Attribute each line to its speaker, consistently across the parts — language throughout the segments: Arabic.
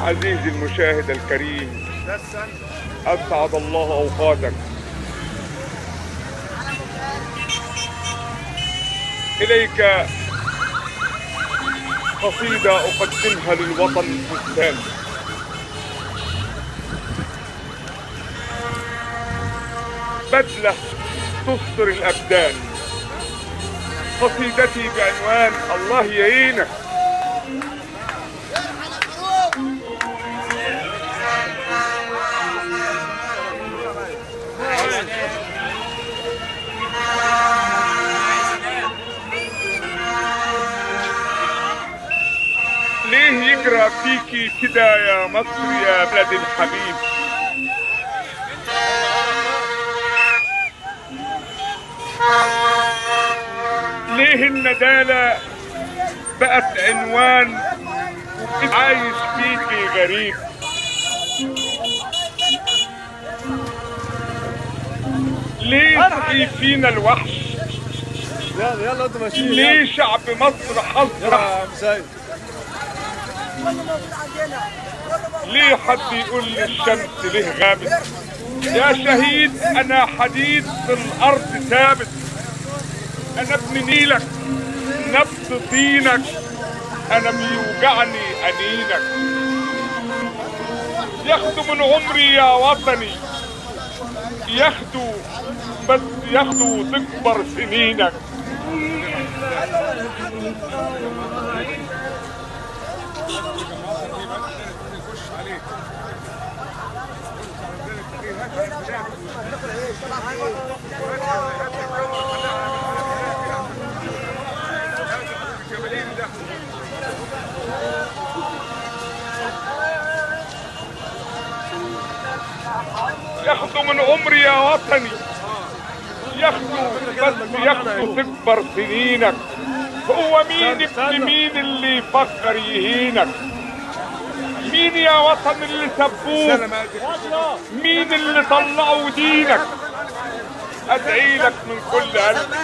Speaker 1: عزيزي المشاهد الكريم، أسعد الله أوقاتك. إليك قصيدة أقدمها للوطن البستان. بدلة تستر الأبدان. قصيدتي بعنوان الله يعينك. ليه يجرى فيكي كده يا مصر يا بلد الحبيب؟ ليه الندالة بقت عنوان عايش فيكي غريب؟ ليه صحي فينا الوحش؟
Speaker 2: يلا انتوا ماشيين.
Speaker 1: ليه شعب مصر حصرح؟ ليه حد يقول للشمس ليه غابت؟ يا شهيد انا حديد في الارض ثابت. انا ابن نيلك نبض طينك. انا بيوجعني انينك. ياخدوا من عمري يا وطني، ياخدوا بس ياخدوا تكبر سنينك. ياخدوا من عمري يا وطني، ياخدوا بس ياخدوا تكبر سنينك. هو مين ابن مين اللي يفكر يهينك؟ مين يا وطن اللي سبوك؟ مين اللي طلعوا دينك؟ ادعي لك من كل قلب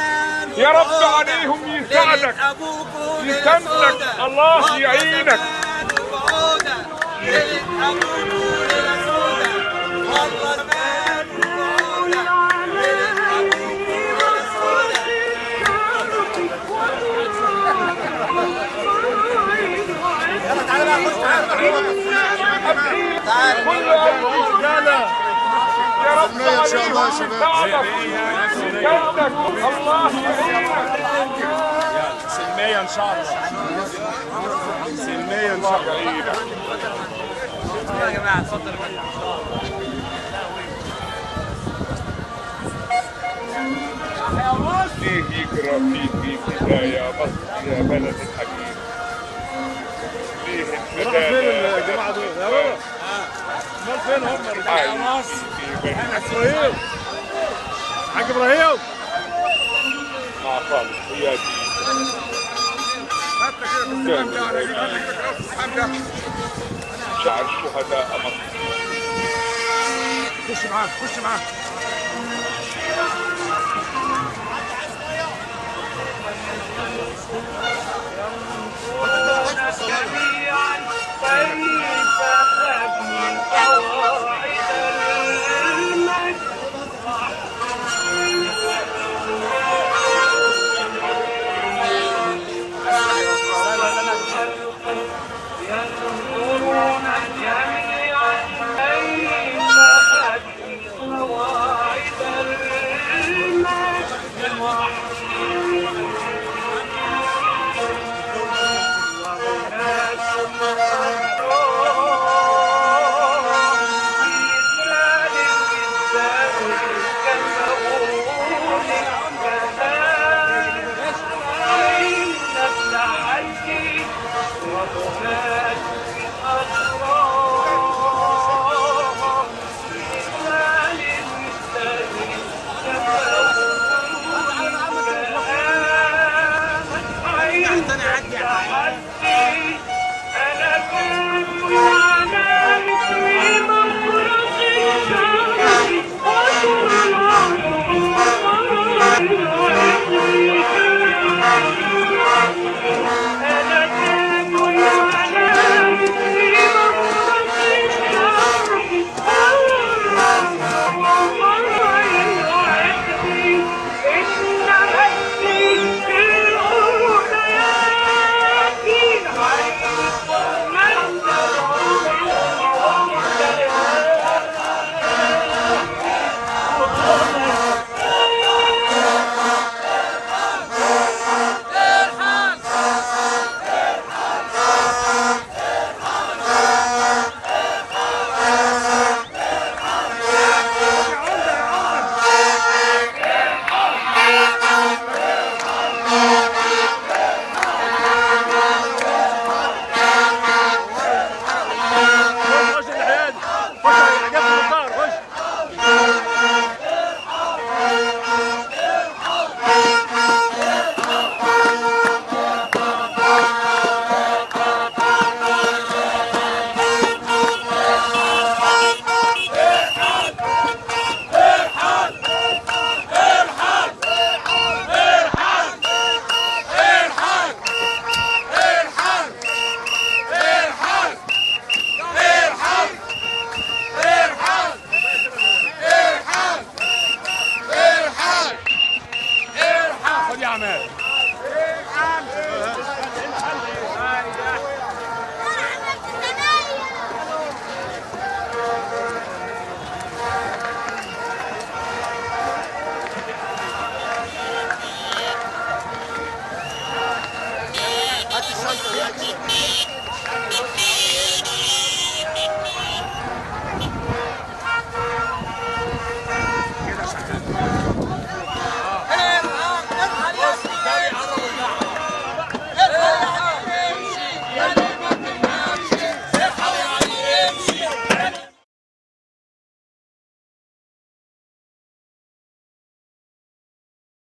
Speaker 1: يا رب عليهم يساعدك يساندك الله يعينك. يا رب ان شاء الله يا شباب. الله يعينك.
Speaker 2: سلمية ان شاء الله. سلمية ان شاء الله. يا جماعة اتفضل.
Speaker 1: ليه يجرى فيكي كده يا مصر يا بلد الحبيب؟ ليه
Speaker 2: فين الجماعة دول؟ يا بابا امال فين هم؟ ابراهيم حاج ابراهيم
Speaker 1: مع خالد قيادي شعر شهداء مصر.
Speaker 2: خش معاك خش معاك.